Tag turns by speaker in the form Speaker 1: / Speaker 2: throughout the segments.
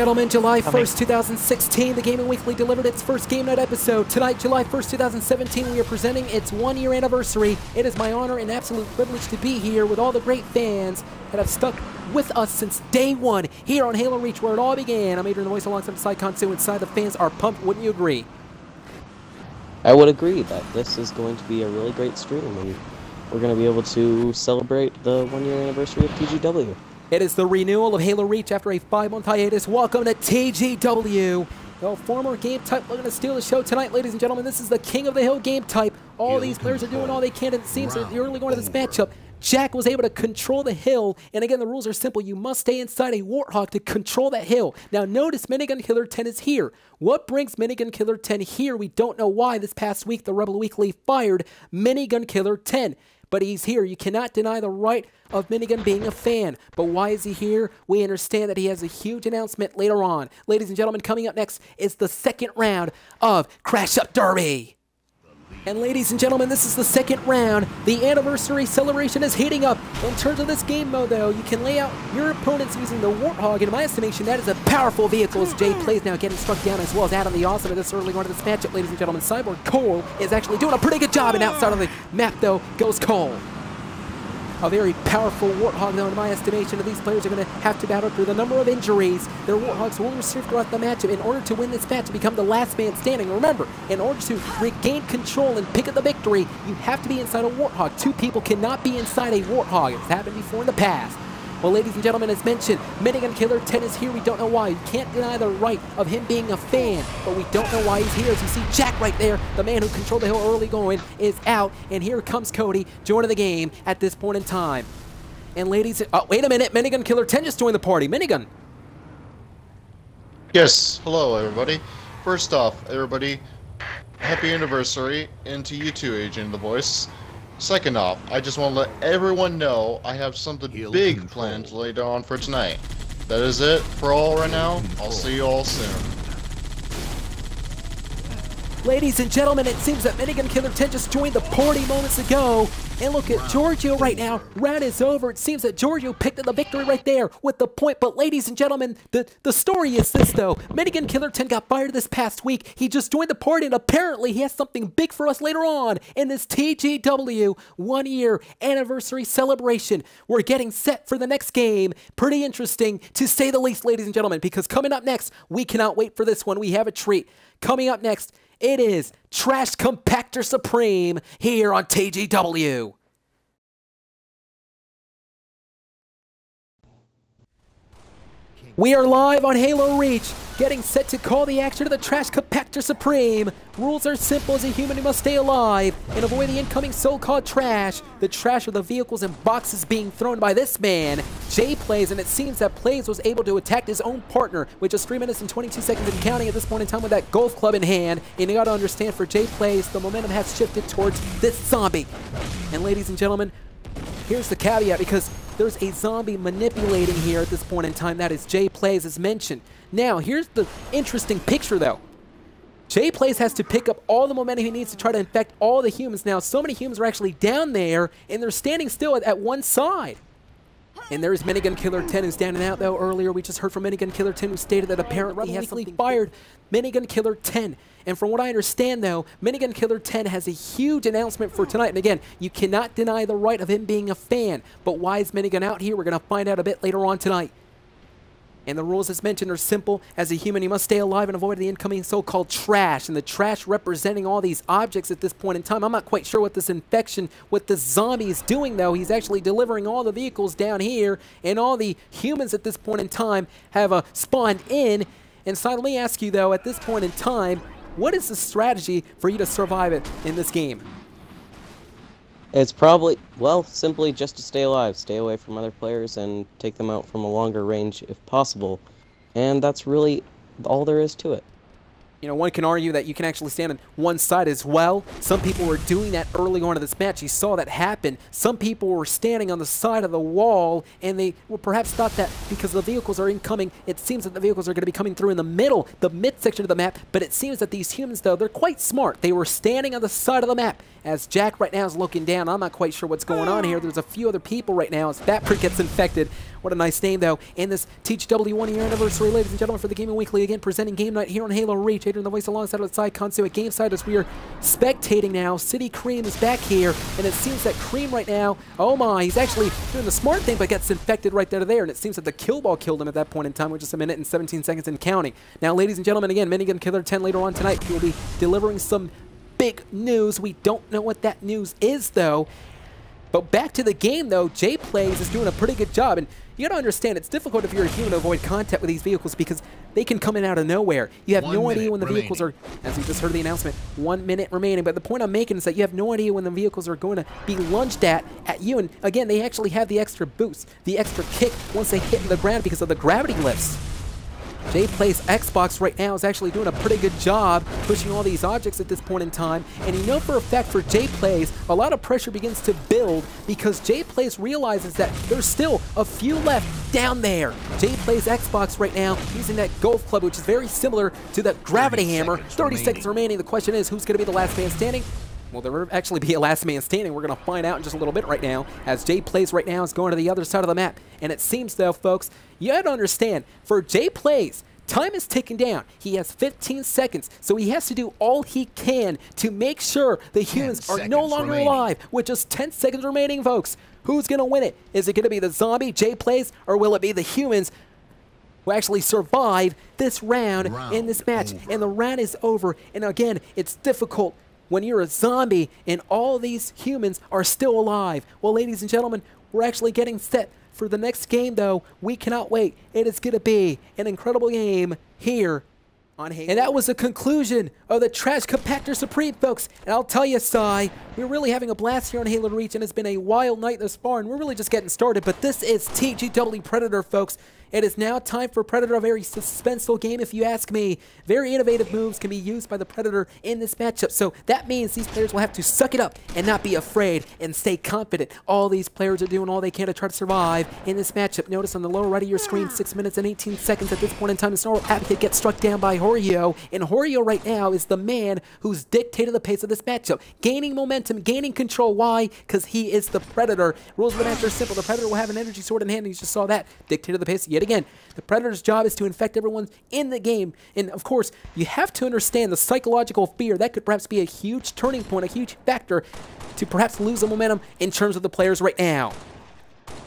Speaker 1: gentlemen, July 1st, 2016, the Gaming Weekly delivered its first Game Night episode. Tonight, July 1st, 2017, we are presenting its one-year anniversary. It is my honor and absolute privilege to be here with all the great fans that have stuck with us since day one here on Halo Reach, where it all began. I'm AdrianTheVoice alongside SciKhonsu. Inside, the fans are pumped. Wouldn't you agree?
Speaker 2: I would agree that this is going to be a really great stream, and we're going to be able to celebrate the one-year anniversary of TGW.
Speaker 1: It is the renewal of Halo Reach after a 5-month hiatus. Welcome to TGW. The former game type looking to steal the show tonight, ladies and gentlemen. This is the king of the hill game type. All these players are doing all they can, and it seems that early going to this matchup, Jack was able to control the hill, and again, the rules are simple. You must stay inside a Warthog to control that hill. Now, notice Minigun Killer 10 is here. What brings Minigun Killer 10 here? We don't know why. This past week, the Rebel Weekly fired Minigun Killer 10. But he's here. You cannot deny the right of Minigun being a fan. But why is he here? We understand that he has a huge announcement later on. Ladies and gentlemen, coming up next is the second round of Crash Up Derby. And ladies and gentlemen, this is the second round. The anniversary celebration is heating up. In terms of this game mode, though, you can lay out your opponents using the Warthog. In my estimation, that is a powerful vehicle as Jay plays now, getting struck down, as well as Adam the Awesome at this early going to this matchup. Ladies and gentlemen, Cyborg Cole is actually doing a pretty good job, and outside of the map, though, goes Cole. A very powerful Warthog, though, in my estimation, and these players are going to have to battle through the number of injuries. Their Warthogs will receive throughout the matchup in order to win this match and become the last man standing. Remember, in order to regain control and pick up the victory, you have to be inside a Warthog. Two people cannot be inside a Warthog. It's happened before in the past. Well, ladies and gentlemen, as mentioned, Minigun Killer 10 is here. We don't know why. You can't deny the right of him being a fan, but we don't know why he's here. As you see, Jack right there, the man who controlled the hill early going, is out, and here comes Cody joining the game at this point in time. And ladies, wait a minute, Minigun Killer 10 just joined the party. Minigun.
Speaker 3: Yes, hello everybody. First off, everybody, happy anniversary, and to you too, AdrianTheVoice. Second off, I just want to let everyone know I have something big planned later on for tonight. That is it for all right now. I'll see you all soon.
Speaker 1: Ladies and gentlemen, it seems that Minigun Killer 10 just joined the party moments ago. And look at Giorgio right now. Round is over. It seems that Giorgio picked up the victory right there with the point. But ladies and gentlemen, the story is this, though. Minigun Killer 10 got fired this past week. He just joined the party, and apparently he has something big for us later on in this TGW one-year anniversary celebration. We're getting set for the next game. Pretty interesting, to say the least, ladies and gentlemen, because coming up next, we cannot wait for this one. We have a treat. Coming up next, it is Trash Compactor Supreme here on TGW. We are live on Halo Reach, getting set to call the action of the Trash Compactor Supreme. Rules are simple. As a human, you must stay alive and avoid the incoming so-called trash. The trash are the vehicles and boxes being thrown by this man, Jay Plays, and it seems that Plays was able to attack his own partner with just 3 minutes and 22 seconds and counting at this point in time with that golf club in hand. And you gotta understand, for Jay Plays, the momentum has shifted towards this zombie. And ladies and gentlemen, here's the caveat, because there's a zombie manipulating here at this point in time. That is Jay Plays, as mentioned. Now, here's the interesting picture, though. Jay Plays has to pick up all the momentum he needs to try to infect all the humans. Now, so many humans are actually down there, and they're standing still at one side. And there's Minigun Killer 10 who's down and out, though. Earlier, we just heard from Minigun Killer 10, who stated that apparently he has fired Minigun Killer 10. And from what I understand, though, Minigun Killer 10 has a huge announcement for tonight. And again, you cannot deny the right of him being a fan. But why is Minigun out here? We're going to find out a bit later on tonight. And the rules, as mentioned, are simple. As a human, you must stay alive and avoid the incoming so-called trash. And the trash representing all these objects at this point in time. I'm not quite sure what this infection, what this zombie is doing, though. He's actually delivering all the vehicles down here. And all the humans at this point in time have spawned in. And so let me ask you, though, at this point in time, what is the strategy for you to survive it in this game?
Speaker 2: It's probably, well, simply just to stay alive, stay away from other players, and take them out from a longer range if possible. And that's really all there is to it.
Speaker 1: You know, one can argue that you can actually stand on one side as well. Some people were doing that early on in this match. You saw that happen. Some people were standing on the side of the wall, and they perhaps thought that because the vehicles are incoming, it seems that the vehicles are going to be coming through in the middle, the midsection of the map. But it seems that these humans, though, they're quite smart. They were standing on the side of the map. As Jack right now is looking down, I'm not quite sure what's going on here. There's a few other people right now as Batprick gets infected. What a nice name, though. In this TGW 1-year anniversary, ladies and gentlemen, for the Gaming Weekly, again, presenting game night here on Halo Reach. AdrianTheVoice alongside with ChinkDinky at Gameside as we are spectating now. City Cream is back here, and it seems that Cream right now, oh my, he's actually doing the smart thing, but gets infected right there, and it seems that the kill ball killed him at that point in time with just a minute and 17 seconds and counting. Now, ladies and gentlemen, again, Minigun Killer 10 later on tonight. He will be delivering some big news. We don't know what that news is, though. But back to the game, though, J-Plays is doing a pretty good job. And you gotta understand, it's difficult if you're a human to avoid contact with these vehicles because they can come in out of nowhere. You have no idea when the vehicles are, as you just heard the announcement, 1 minute remaining. But the point I'm making is that you have no idea when the vehicles are going to be lunged at you. And again, they actually have the extra boost, the extra kick once they hit the ground because of the gravity lifts. J-Play's Xbox right now is actually doing a pretty good job pushing all these objects at this point in time. And you know for a fact for J-Plays, a lot of pressure begins to build because J-Plays realizes that there's still a few left down there. J-Play's Xbox right now using that golf club, which is very similar to that gravity hammer. 30 seconds remaining. The question is, who's going to be the last man standing? Will there actually be a last man standing? We're going to find out in just a little bit right now as J-Plays right now is going to the other side of the map. And it seems, though, folks, you have to understand, for J-Plays, time is ticking down. He has 15 seconds, so he has to do all he can to make sure the humans are no longer alive with just 10 seconds remaining, folks. Who's going to win it? Is it going to be the zombie J-Plays, or will it be the humans who actually survive this round in this match? And the round is over, and again, it's difficult when you're a zombie and all these humans are still alive. Well, ladies and gentlemen, we're actually getting set for the next game, though. We cannot wait. It is going to be an incredible game here on Halo. And that was the conclusion of the Trash Compactor Supreme, folks. And I'll tell you, Cy, we're really having a blast here on Halo Reach, and it's been a wild night thus far, and we're really just getting started. But this is TGW Predator, folks. It is now time for Predator, a very suspenseful game, if you ask me. Very innovative moves can be used by the Predator in this matchup. So that means these players will have to suck it up and not be afraid and stay confident. All these players are doing all they can to try to survive in this matchup. Notice on the lower right of your screen, 6 minutes and 18 seconds at this point in time. The Snarl Advocate gets struck down by Horio. And Horio right now is the man who's dictated the pace of this matchup. Gaining momentum, gaining control. Why? Because he is the Predator. Rules of the match are simple. The Predator will have an energy sword in hand. You just saw that. Dictated the pace yet again. The Predator's job is to infect everyone in the game. And of course, you have to understand the psychological fear. That could perhaps be a huge turning point, a huge factor to perhaps lose the momentum in terms of the players right now.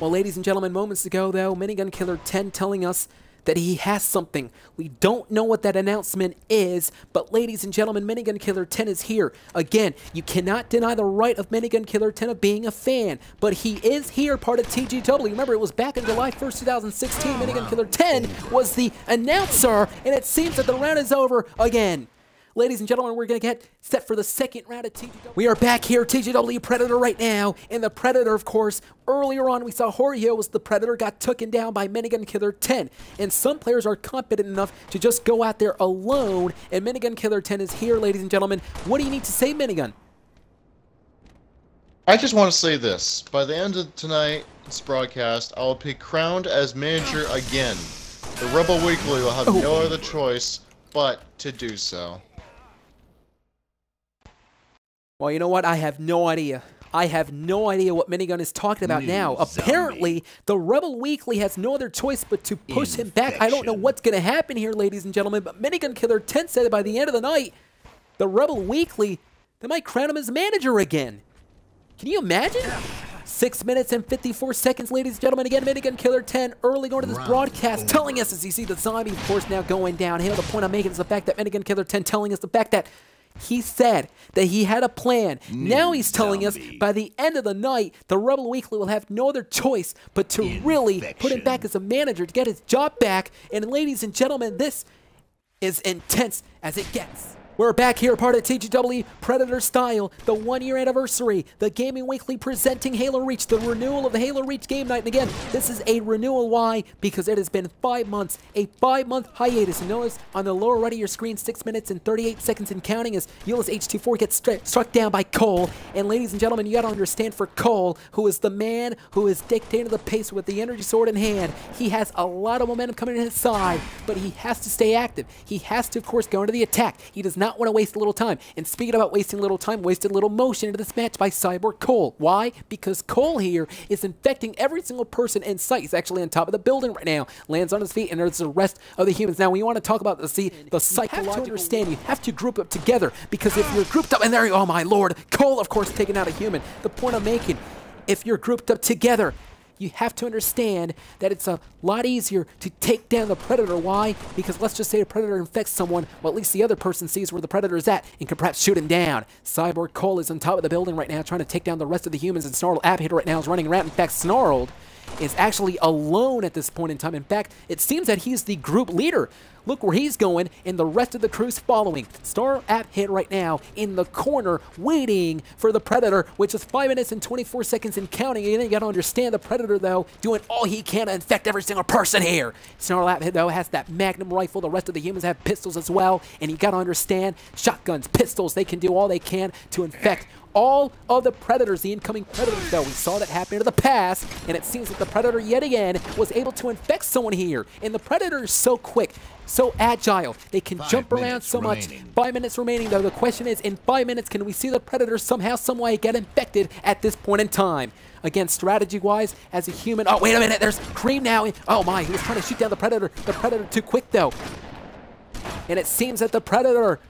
Speaker 1: Well, ladies and gentlemen, moments ago, though, Minigun Killer 10 telling us that he has something. We don't know what that announcement is, but ladies and gentlemen, Minigun Killer 10 is here. Again, you cannot deny the right of Minigun Killer 10 of being a fan, but he is here, part of TGW. Remember, it was back on July 1st, 2016. Minigun Killer 10 was the announcer, and it seems that the round is over again. Ladies and gentlemen, we're going to get set for the second round of TGW. We are back here, TGW Predator right now. And the Predator, of course, earlier on we saw Horio was the Predator, got taken down by Minigun Killer 10. And some players are confident enough to just go out there alone. And Minigun Killer 10 is here, ladies and gentlemen. What do you need to say, Minigun?
Speaker 3: I just want to say this. By the end of tonight's broadcast, I will be crowned as manager again. The Rebel Weekly will have no other choice but to do so.
Speaker 1: Well, you know what? I have no idea. I have no idea what Minigun is talking about now. Apparently, the Rebel Weekly has no other choice but to push him back. I don't know what's going to happen here, ladies and gentlemen, but Minigun Killer 10 said that by the end of the night, the Rebel Weekly, they might crown him as manager again. Can you imagine? 6 minutes and 54 seconds, ladies and gentlemen. Again, Minigun Killer 10 early going to this broadcast, telling us as you see the zombie, of course, now going downhill. The point I'm making is the fact that Minigun Killer 10 telling us the fact that he said that he had a plan. Now he's telling us by the end of the night, the Rebel Weekly will have no other choice but to really put him back as a manager to get his job back. And ladies and gentlemen, this is intense as it gets. We're back here, part of TGW Predator Style, the 1-year anniversary, the Gaming Weekly presenting Halo Reach, the renewal of the Halo Reach game night. And again, this is a renewal. Why? Because it has been 5 months, a 5-month hiatus. And notice on the lower right of your screen, 6 minutes and 38 seconds and counting as Euless H24 gets struck down by Cole. And ladies and gentlemen, you got to understand for Cole, who is the man who is dictating the pace with the energy sword in hand, he has a lot of momentum coming in his side, but he has to stay active. He has to, of course, go into the attack. He does not not want to waste a little time. And speaking about wasting a little time, wasted a little motion into this match by Cyborg Cole. Why? Because Cole here is infecting every single person in sight. He's actually on top of the building right now. Lands on his feet, and there's the rest of the humans. Now, we want to talk about the psychological... You have to understand, you have to group up together, because if you're grouped up, and there you go, oh my lord, Cole, of course, taking out a human. The point I'm making, if you're grouped up together, you have to understand that it's a lot easier to take down the Predator. Why? Because let's just say a Predator infects someone, well, at least the other person sees where the Predator is at and can perhaps shoot him down. Cyborg Cole is on top of the building right now trying to take down the rest of the humans, and Snarl Abhid right now is running around. In fact, Snarled is actually alone at this point in time. In fact, it seems that he's the group leader. Look where he's going, and the rest of the crew's following. Snarl Abhid right now in the corner waiting for the Predator, which is 5 minutes and 24 seconds and counting. And you got to understand the Predator, though, doing all he can to infect every single person here. Snarl Abhid, though, has that Magnum rifle. The rest of the humans have pistols as well. And you got to understand, shotguns, pistols, they can do all they can to infect all of the Predators, the incoming Predators, though. We saw that happen in the past, and it seems that the Predator, yet again, was able to infect someone here. And the Predator is so quick, so agile. They can jump around so much. 5 minutes remaining, though. The question is, in 5 minutes, can we see the Predator somehow, some way get infected at this point in time? Again, strategy-wise, as a human... Oh, wait a minute. There's Cream now. Oh, my. He was trying to shoot down the Predator. The Predator too quick, though. And it seems that the Predator...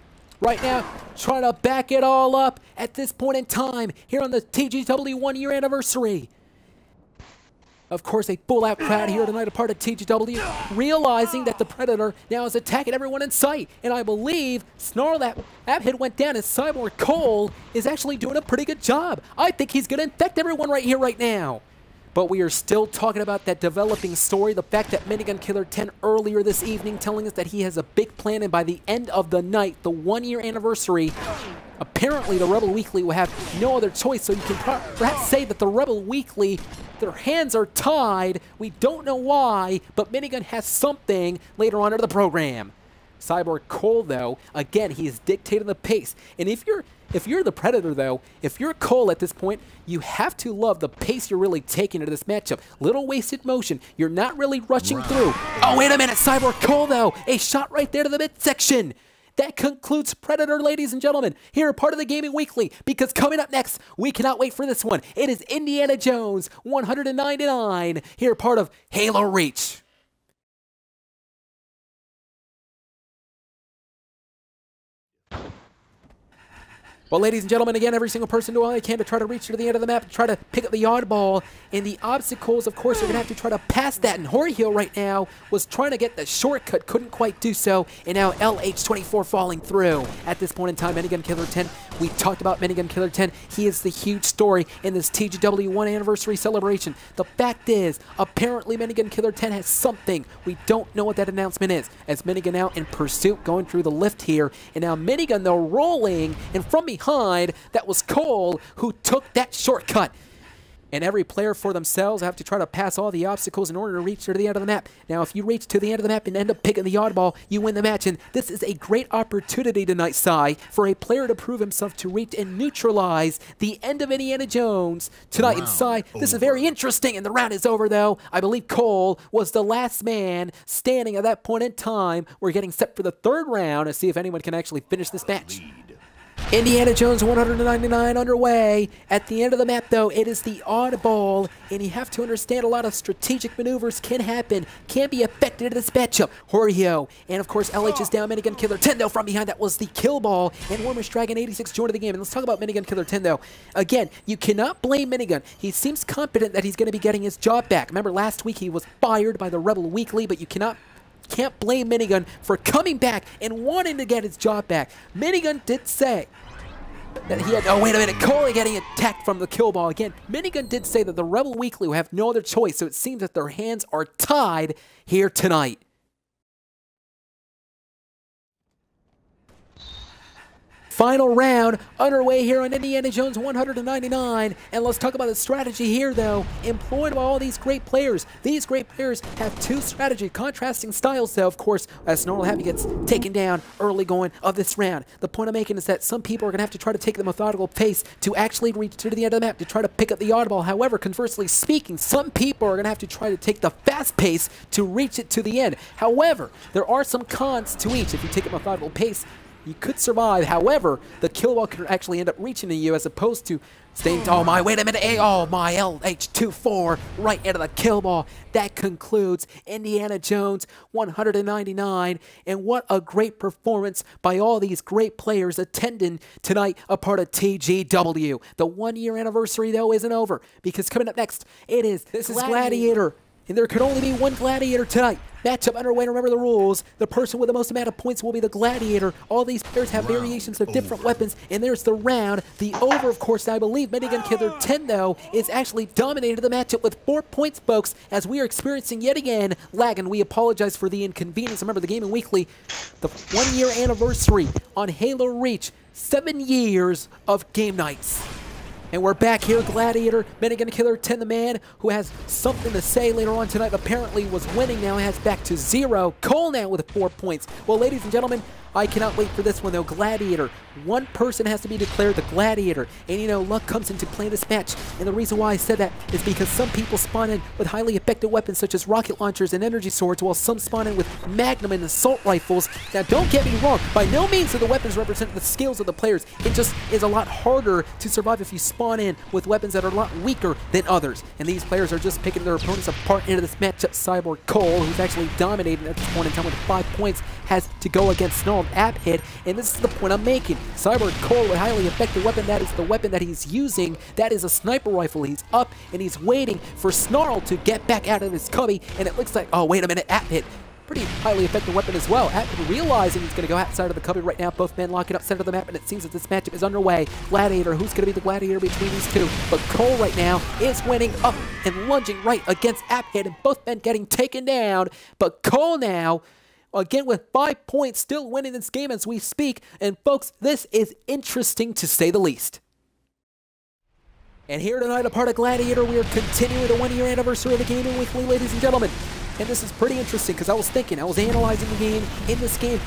Speaker 1: right now, trying to back it all up at this point in time here on the TGW 1-year anniversary. Of course, a full-out crowd here tonight, a part of TGW, realizing that the Predator now is attacking everyone in sight. And I believe Snarl Abhid went down, and Cyborg Cole is actually doing a pretty good job. I think he's going to infect everyone right here, right now. But we are still talking about that developing story, the fact that Minigun Killer 10 earlier this evening telling us that he has a big plan, and by the end of the night, the 1-year anniversary, apparently the Rebel Weekly will have no other choice. So you can perhaps say that the Rebel Weekly, their hands are tied. We don't know why, but Minigun has something later on in the program. Cyborg Cole, though, again, he is dictating the pace. And if you're the Predator, though, if you're Cole at this point, you have to love the pace you're really taking into this matchup. Little wasted motion. You're not really rushing through. Oh, wait a minute. Cyborg Cole, though. A shot right there to the midsection. That concludes Predator, ladies and gentlemen, here part of the Gaming Weekly, because coming up next, we cannot wait for this one. It is Indiana Jones 199, here part of Halo Reach. Well, ladies and gentlemen, again, every single person doing all they can to try to reach to the end of the map, to try to pick up the oddball. And the obstacles, of course, are going to have to try to pass that. And Horihio right now was trying to get the shortcut, couldn't quite do so. And now LH24 falling through. At this point in time, Minigun Killer 10, we talked about Minigun Killer 10. He is the huge story in this TGW 1 anniversary celebration. The fact is, apparently Minigun Killer 10 has something. We don't know what that announcement is. As Minigun out in pursuit, going through the lift here. And now Minigun, though, rolling. And from behind, that was Cole who took that shortcut. And every player for themselves have to try to pass all the obstacles in order to reach to the end of the map. Now, if you reach to the end of the map and end up picking the oddball, you win the match. And this is a great opportunity tonight, Cy, for a player to prove himself to reach and neutralize the end of Indiana Jones tonight. And Cy, this is very interesting. And the round is over, though. I believe Cole was the last man standing at that point in time. We're getting set for the third round to see if anyone can actually finish this match. Indiana Jones 199 underway. At the end of the map, though, it is the oddball, and you have to understand a lot of strategic maneuvers can happen, can be affected in this matchup. Horihio, and of course, LH is down. Minigun Killer 10, though, from behind. That was the kill ball, and Warmish Dragon 86 joined the game. And let's talk about Minigun Killer 10, though. Again, you cannot blame Minigun. He seems confident that he's going to be getting his job back. Remember, last week he was fired by the Rebel Weekly, but you can't blame Minigun for coming back and wanting to get his job back. Minigun did say that he had... Oh, wait a minute. Cole getting attacked from the kill ball again. Minigun did say that the Rebel Weekly will have no other choice, so it seems that their hands are tied here tonight. Final round underway here on Indiana Jones 199. And let's talk about the strategy here, though, employed by all these great players. These great players have two strategy, contrasting styles, though, of course, as Snarl Happy gets taken down early going of this round. The point I'm making is that some people are going to have to try to take the methodical pace to actually reach to the end of the map, to try to pick up the oddball. However, conversely speaking, some people are going to have to try to take the fast pace to reach it to the end. However, there are some cons to each. If you take a methodical pace, You could survive. However, the kill ball could actually end up reaching to you as opposed to staying. Oh my, wait a minute. Oh my, LH24 right into the kill ball. That concludes Indiana Jones 199. And what a great performance by all these great players attending tonight, a part of TGW. The 1-year anniversary, though, isn't over, because coming up next, this is Gladiator. And there could only be one Gladiator tonight. Matchup underway. Remember the rules. The person with the most amount of points will be the Gladiator. All these players have variations of different weapons. And there's the round. The over, of course. I believe Minigun Killer 10, though, is actually dominated the matchup with 4 points, folks, as we are experiencing yet again lag. And we apologize for the inconvenience. Remember, the Gaming Weekly, the 1-year anniversary on Halo Reach. 7 years of game nights. And we're back here, Gladiator, Minigun Killer 10, the man who has something to say later on tonight, apparently was winning, now has back to 0. Cole now with 4 points. Well, ladies and gentlemen, I cannot wait for this one, though. Gladiator. One person has to be declared the Gladiator. And, you know, luck comes into play in this match. And the reason why I said that is because some people spawn in with highly effective weapons such as rocket launchers and energy swords, while some spawn in with Magnum and assault rifles. Now, don't get me wrong. By no means do the weapons represent the skills of the players. It just is a lot harder to survive if you spawn in with weapons that are a lot weaker than others. And these players are just picking their opponents apart into this matchup. Cyborg Cole, who's actually dominating at this point in time with 5 points, has to go against Snarl App Hit, and this is the point I'm making. Cyborg Cole, with a highly effective weapon, that is the weapon that he's using. That is a sniper rifle. He's up and he's waiting for Snarl to get back out of his cubby, and it looks like, oh wait a minute, App Hit, pretty highly effective weapon as well. App Hit realizing he's going to go outside of the cubby right now. Both men locking up center of the map, and it seems that this matchup is underway. Gladiator, who's going to be the Gladiator between these two? But Cole right now is winning up and lunging right against App Hit, and both men getting taken down. But Cole now, again with 5 points, still winning this game as we speak. And folks, this is interesting to say the least. And here tonight, a part of Gladiator, we are continuing the 1-year anniversary of the Gaming Weekly, ladies and gentlemen. And this is pretty interesting because I was analyzing the game. In this game,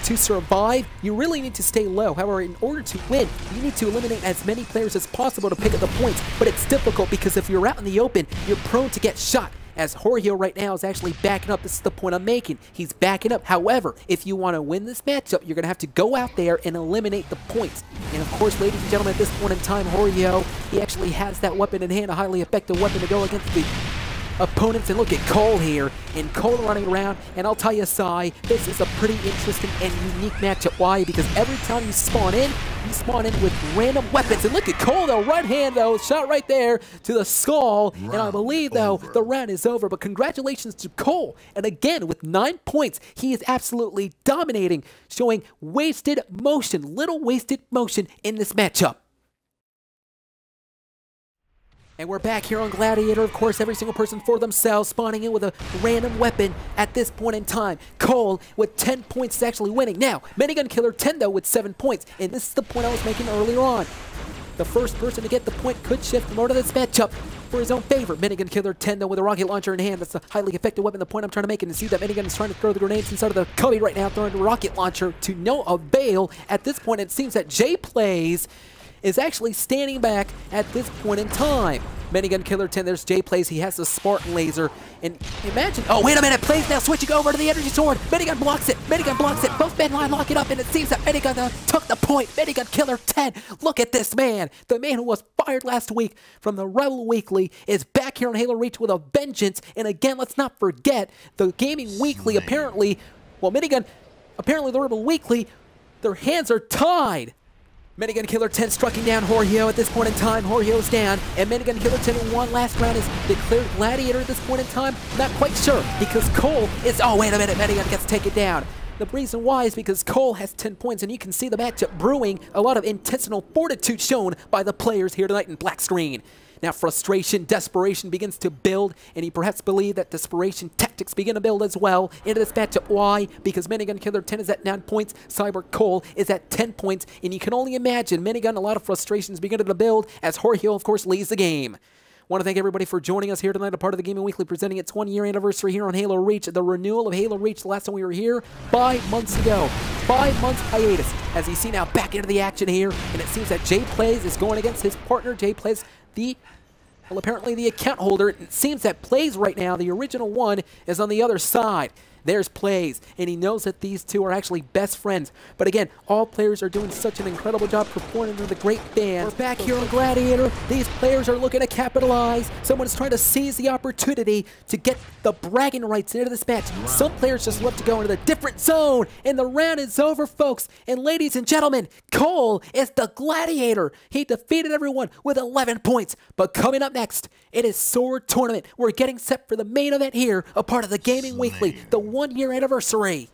Speaker 1: to survive, you really need to stay low. However, in order to win, you need to eliminate as many players as possible to pick up the points. But it's difficult because if you're out in the open, you're prone to get shot. As Jorge right now is actually backing up. This is the point I'm making. He's backing up. However, if you want to win this matchup, you're going to have to go out there and eliminate the points. And of course, ladies and gentlemen, at this point in time, Jorge, he actually has that weapon in hand, a highly effective weapon to go against the opponents. And look at Cole here, and Cole running around. And I'll tell you, Cy, this is a pretty interesting and unique matchup. Why? Because every time you spawn in with random weapons. And look at Cole, though, right hand, though, shot right there to the skull. And I believe, though, the round is over. But congratulations to Cole. And again, with 9 points, he is absolutely dominating, showing wasted motion, little wasted motion in this matchup. And we're back here on Gladiator. Of course, every single person for themselves, spawning in with a random weapon at this point in time. Cole with 10 points is actually winning. Now, Minigun Killer 10, though, with 7 points. And this is the point I was making earlier on. The first person to get the point could shift more to this matchup for his own favor. Minigun Killer 10, though, with a rocket launcher in hand. That's a highly effective weapon. The point I'm trying to make, and to see that Minigun is trying to throw the grenades inside of the cubby right now, throwing the rocket launcher to no avail. At this point, it seems that Jay Plays is actually standing back at this point in time. Minigun Killer 10, there's Jay Plays. He has the Spartan laser. And imagine, oh, wait a minute, Plays now switching over to the energy sword. Minigun blocks it. Minigun blocks it. Both men lock it up, and it seems that Minigun took the point. Minigun Killer 10. Look at this man. The man who was fired last week from the Rebel Weekly is back here on Halo Reach with a vengeance. And again, let's not forget, the Gaming Weekly apparently, well, Minigun, apparently the Rebel Weekly, their hands are tied. Minigun Killer 10 striking down Jorge at this point in time. Jorge's down, and Minigun Killer 10 in one last round is declared Gladiator at this point in time. Not quite sure, because Cole is, oh wait a minute, Minigun gets taken down. The reason why is because Cole has 10 points, and you can see the matchup brewing, a lot of intentional fortitude shown by the players here tonight in black screen. Now frustration, desperation begins to build, and you perhaps believe that desperation tactics begin to build as well into this matchup. Why? Because Minigun Killer 10 is at 9 points, Cyber Cole is at 10 points, and you can only imagine Minigun, a lot of frustrations beginning to build as Jorge, of course, leads the game. Want to thank everybody for joining us here tonight, a part of the Gaming Weekly, presenting its 1-year anniversary here on Halo Reach. The renewal of Halo Reach, the last time we were here, 5 months ago. 5 months hiatus. As you see now, back into the action here, and it seems that Jay Plays is going against his partner. Jay Plays, apparently the account holder. It seems that Plays right now, the original one, is on the other side. there's Plays, and he knows that these two are actually best friends. But again, all players are doing such an incredible job performing under the great band. We're back here on Gladiator. These players are looking to capitalize. Someone's trying to seize the opportunity to get the bragging rights into this match. Some players just love to go into the different zone, and the round is over, folks. And ladies and gentlemen, Cole is the Gladiator. He defeated everyone with 11 points. But coming up next, it is Sword Tournament. We're getting set for the main event here, a part of the Gaming Weekly, the 1-year anniversary.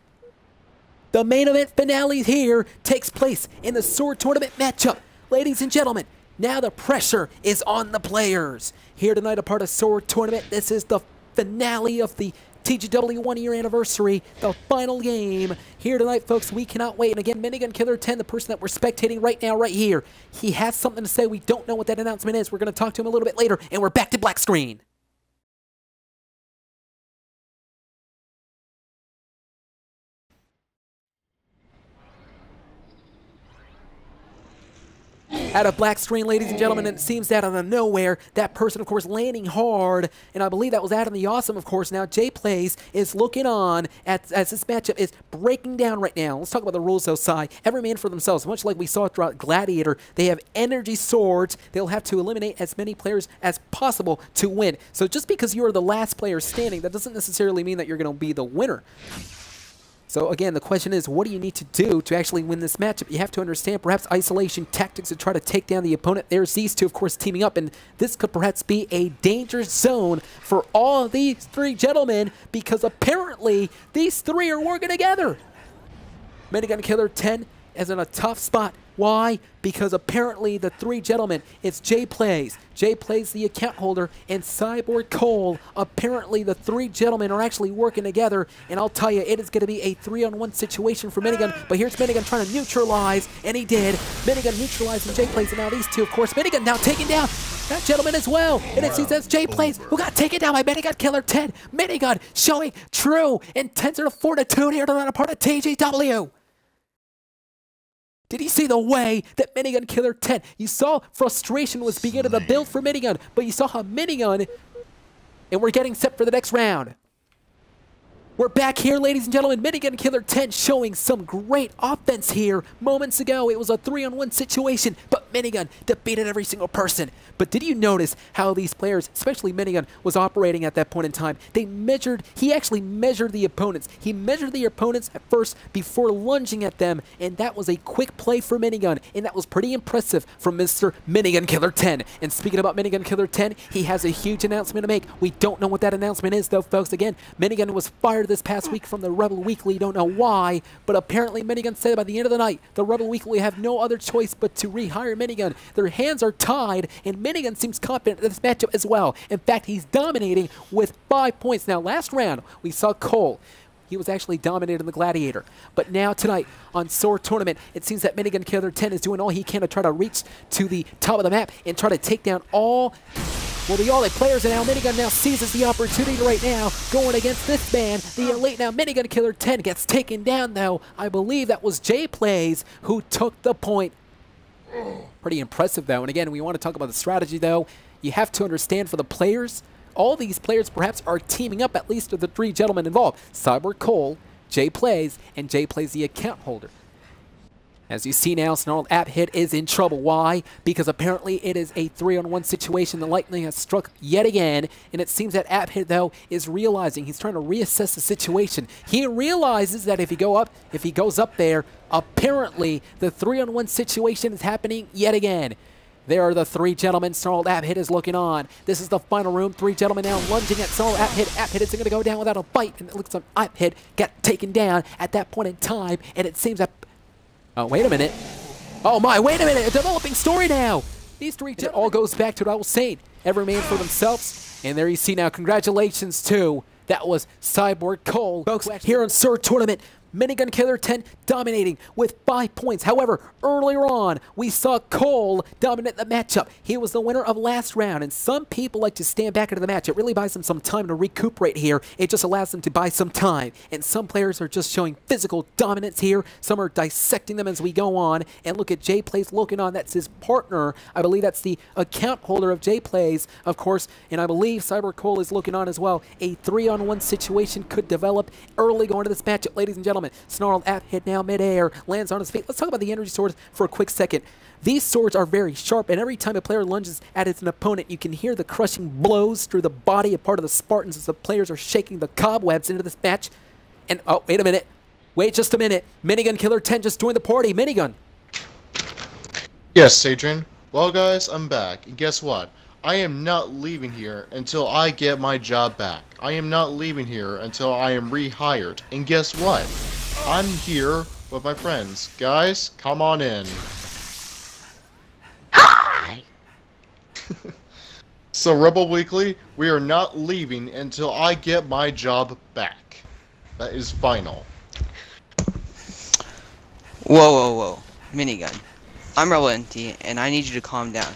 Speaker 1: The main event finale here takes place in the Sword Tournament matchup. Ladies and gentlemen, now the pressure is on the players. Here tonight, a part of Sword Tournament, this is the finale of the TGW 1-year anniversary, the final game. Here tonight, folks, we cannot wait. And again, Minigun Killer 10, the person that we're spectating right now, right here, he has something to say. We don't know what that announcement is. We're going to talk to him a little bit later, and we're back to black screen. Out of black screen, ladies and gentlemen, and it seems that out of nowhere, that person, of course, landing hard, and I believe that was Adam the Awesome, of course. Now, Jay Plays is looking on as this matchup is breaking down right now. Let's talk about the rules, though, Cy. Every man for themselves. Much like we saw throughout Gladiator, they have energy swords. They'll have to eliminate as many players as possible to win. So just because you are the last player standing, that doesn't necessarily mean that you're going to be the winner. So again, the question is, what do you need to do to actually win this matchup? You have to understand perhaps isolation tactics to try to take down the opponent. There's these two, of course, teaming up, and this could perhaps be a danger zone for all of these three gentlemen, because apparently these three are working together. Minigun Killer 10 is in a tough spot. Why? Because apparently the three gentlemen, it's Jay Plays, the account holder, and Cyborg Cole. Apparently the three gentlemen are actually working together, and I'll tell you, it is going to be a 3-on-1 situation for Minigun. But here's Minigun trying to neutralize, and he did. Minigun neutralizing Jay Plays, and now these two, of course. Minigun now taking down that gentleman as well. And it seems that's Jay Plays who got taken down by Minigun Killer 10. Minigun showing true intensive fortitude here to run a part of TGW. Did you see the way that Minigun Killer 10, you saw frustration was beginning to build for Minigun, but you saw how Minigun, and we're getting set for the next round. We're back here, ladies and gentlemen. Minigun Killer 10 showing some great offense here. Moments ago, it was a 3-on-1 situation, but Minigun defeated every single person. But did you notice how these players, especially Minigun, was operating at that point in time? He actually measured the opponents. He measured the opponents at first before lunging at them, and that was a quick play for Minigun, and that was pretty impressive from Mr. Minigun Killer 10. And speaking about Minigun Killer 10, he has a huge announcement to make. We don't know what that announcement is, though, folks. Again, Minigun was fired this past week from the Rebel Weekly. Don't know why, but apparently Minigun said by the end of the night, the Rebel Weekly have no other choice but to rehire Minigun. Their hands are tied, and Minigun seems confident in this matchup as well. In fact, he's dominating with 5 points. Now, last round, we saw Cole. He was actually dominating the Gladiator. But now tonight on Sword Tournament, it seems that Minigun Killer 10 is doing all he can to try to reach to the top of the map and try to take down all the players, and now Minigun now seizes the opportunity right now, going against this man, the elite. Now Minigun Killer 10 gets taken down, though. I believe that was Jay Plays who took the point. Pretty impressive, though. And again, we want to talk about the strategy, though. You have to understand for the players, all these players perhaps are teaming up, at least with the three gentlemen involved. Cyborg Cole, Jay Plays, and Jay Plays the account holder. As you see now, Snarled App Hit is in trouble. Why? Because apparently it is a 3-on-1 situation. The lightning has struck yet again, and it seems that App Hit, though, is realizing he's trying to reassess the situation. He realizes that if he goes up there, apparently the 3-on-1 situation is happening yet again. There are the three gentlemen. Snarled App Hit is looking on. This is the final room. Three gentlemen now lunging at Snarled App Hit. App Hit isn't going to go down without a fight, and it looks like App Hit got taken down at that point in time, and it seems that... Oh, wait a minute. Oh, my, wait a minute. A developing story now. These three, it all goes back to what I was saying. Every man for themselves. And there you see now, congratulations to, that was Cyborg Cole. Folks, here on Sword Tournament, Minigun Killer 10 dominating with 5 points. However, earlier on, we saw Cole dominate the matchup. He was the winner of last round, and some people like to stand back into the match. It really buys them some time to recuperate here. It just allows them to buy some time. And some players are just showing physical dominance here. Some are dissecting them as we go on. And look at J-Plays looking on. That's his partner. I believe that's the account holder of J-Plays, of course. And I believe Cyber Cole is looking on as well. A 3-on-1 situation could develop early going to this matchup, ladies and gentlemen. Snarled app hit now midair, lands on his feet. Let's talk about the energy swords for a quick second. These swords are very sharp, and every time a player lunges at an opponent, you can hear the crushing blows through the body of part of the Spartans as the players are shaking the cobwebs into this match. And, oh, wait a minute. Wait just a minute. Minigun Killer 10 just joined the party. Minigun.
Speaker 3: Yes, Adrian. Well, guys, I'm back. And guess what? I am not leaving here until I get my job back. I am not leaving here until I am rehired. And guess what? I'm here with my friends. Guys, come on in.
Speaker 4: Hi!
Speaker 3: So, Rebel Weekly, we are not leaving until I get my job back. That is final.
Speaker 4: Whoa. Minigun. I'm Rebel NT, and I need you to calm down.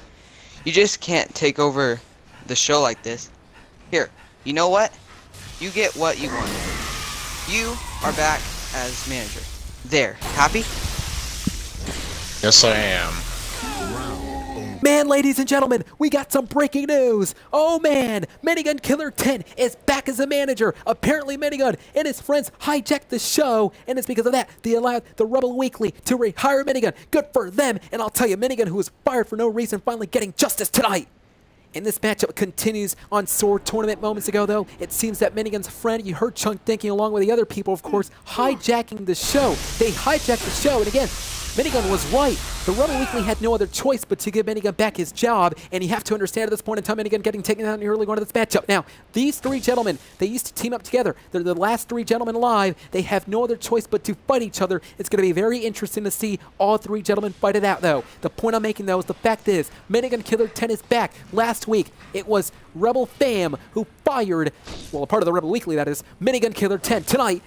Speaker 4: You just can't take over the show like this. Here, you know what? You get what you wanted. You are back as manager. There, happy?
Speaker 3: Yes, I am.
Speaker 1: Man, ladies and gentlemen, we got some breaking news. Oh man, Minigun Killer 10 is back as a manager. Apparently Minigun and his friends hijacked the show, and it's because of that they allowed the Rebel Weekly to rehire Minigun. Good for them, and I'll tell you, Minigun, who was fired for no reason, finally getting justice tonight. And this matchup continues on Sword Tournament moments ago, though. It seems that Minigun's friend, you heard ChunkDinky along with the other people, of course, hijacking the show. They hijacked the show, and again, Minigun was right. The Rebel Weekly had no other choice but to give Minigun back his job, and you have to understand at this point in time, Minigun getting taken out in the early going of this matchup. Now, these three gentlemen, they used to team up together. They're the last three gentlemen alive. They have no other choice but to fight each other. It's going to be very interesting to see all three gentlemen fight it out, though. The point I'm making, though, is the fact is, Minigun Killer 10 is back. Last week, it was Rebel Fam who fired, well, a part of the Rebel Weekly, that is, Minigun Killer 10. Tonight,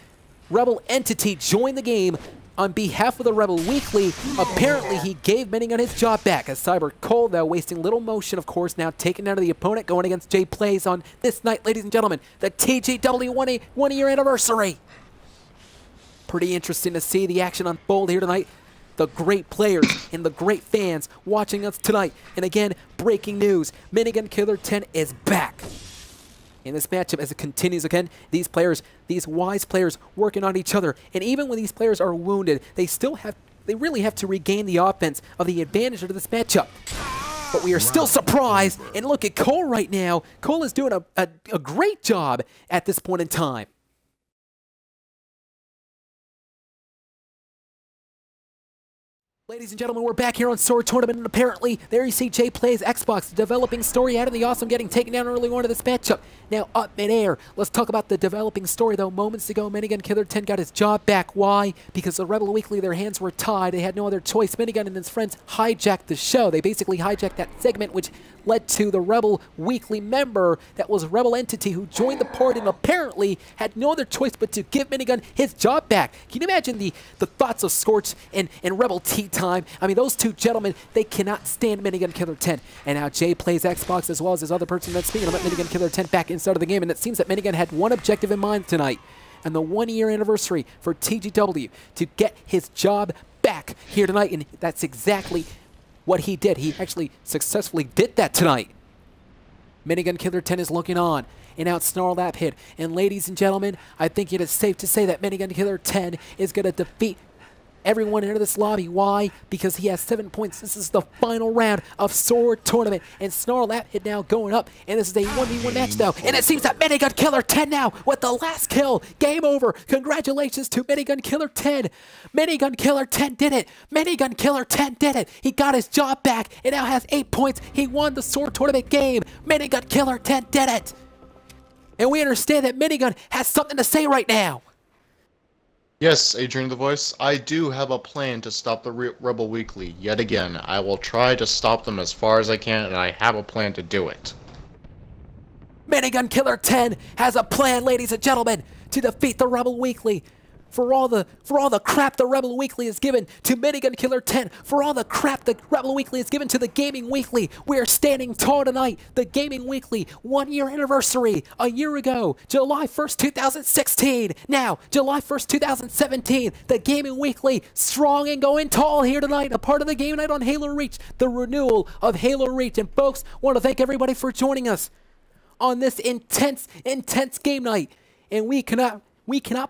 Speaker 1: Rebel Entity joined the game on behalf of the Rebel Weekly. Apparently, he gave Minigun his job back, as Cyber Cole, though, wasting little motion, of course, now taking down to the opponent, going against J-Plays on this night, ladies and gentlemen, the TGW one-year anniversary. Pretty interesting to see the action unfold here tonight. The great players and the great fans watching us tonight. And again, breaking news, Minigun Killer 10 is back. In this matchup, as it continues again, these players, these wise players working on each other. And even when these players are wounded, they really have to regain the offense of the advantage of this matchup. But we are still surprised. And look at Cole right now. Cole is doing a great job at this point in time. Ladies and gentlemen, we're back here on Sword Tournament, and apparently, there you see J-Plays Xbox, the developing story out of the awesome getting taken down early on to this matchup. Now, up midair, let's talk about the developing story, though. Moments ago, Minigun Killer 10 got his job back. Why? Because the Rebel Weekly, their hands were tied. They had no other choice. Minigun and his friends hijacked the show. They basically hijacked that segment, which led to the Rebel Weekly member that was Rebel Entity, who joined the party and apparently had no other choice but to give Minigun his job back. Can you imagine the thoughts of Scorch and Rebel Tea Time? I mean, those two gentlemen, they cannot stand Minigun Killer 10. And now Jay plays Xbox as well as his other person that's speaking about Minigun Killer 10 back inside of the game. And it seems that Minigun had one objective in mind tonight, and the one-year anniversary for TGW, to get his job back here tonight. And that's exactly what he did. He actually successfully did that tonight. Minigun Killer 10 is looking on, and out Snarl that hit. And ladies and gentlemen, I think it is safe to say that Minigun Killer 10 is going to defeat everyone into this lobby. Why? Because he has 7 points. This is the final round of Sword Tournament, and Snarl that hit now going up, and this is a 1v1 match now, and it seems that Minigun Killer 10 now with the last kill. Game over. Congratulations to Minigun Killer 10. Minigun Killer 10 did it. Minigun Killer 10 did it. He got his job back and now has 8 points. He won the Sword Tournament game. Minigun Killer 10 did it. And we understand that Minigun has something to say right now.
Speaker 3: Yes, AdrianTheVoice, I do have a plan to stop the Rebel Weekly yet again. I will try to stop them as far as I can, and I have a plan to do it.
Speaker 1: Minigun Killer 10 has a plan, ladies and gentlemen, to defeat the Rebel Weekly. for all the crap the Rebel Weekly has given to Minigun Killer 10, for all the crap the Rebel Weekly has given to the Gaming Weekly. We are standing tall tonight. The Gaming Weekly 1-year anniversary a year ago, July 1st, 2016. Now, July 1st, 2017. The Gaming Weekly strong and going tall here tonight. A part of the game night on Halo Reach, the renewal of Halo Reach. And folks, want to thank everybody for joining us on this intense game night. And we cannot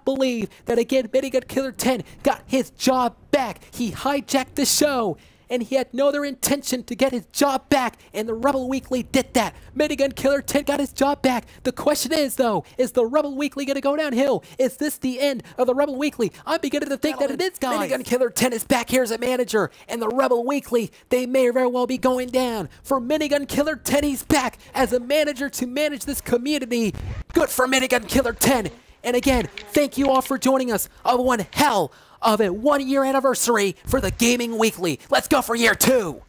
Speaker 1: believe that again Minigun Killer 10 got his job back. He hijacked the show, and he had no other intention to get his job back, and the Rebel Weekly did that. Minigun Killer 10 got his job back. The question is, though, is the Rebel Weekly going to go downhill? Is this the end of the Rebel Weekly? I'm beginning to think that it is, guys. Minigun Killer 10 is back here as a manager, and the Rebel Weekly, they may very well be going down. For Minigun Killer 10, he's back as a manager to manage this community. Good for Minigun Killer 10. And again, thank you all for joining us on one hell of a 1-year anniversary for the Gaming Weekly. Let's go for year 2.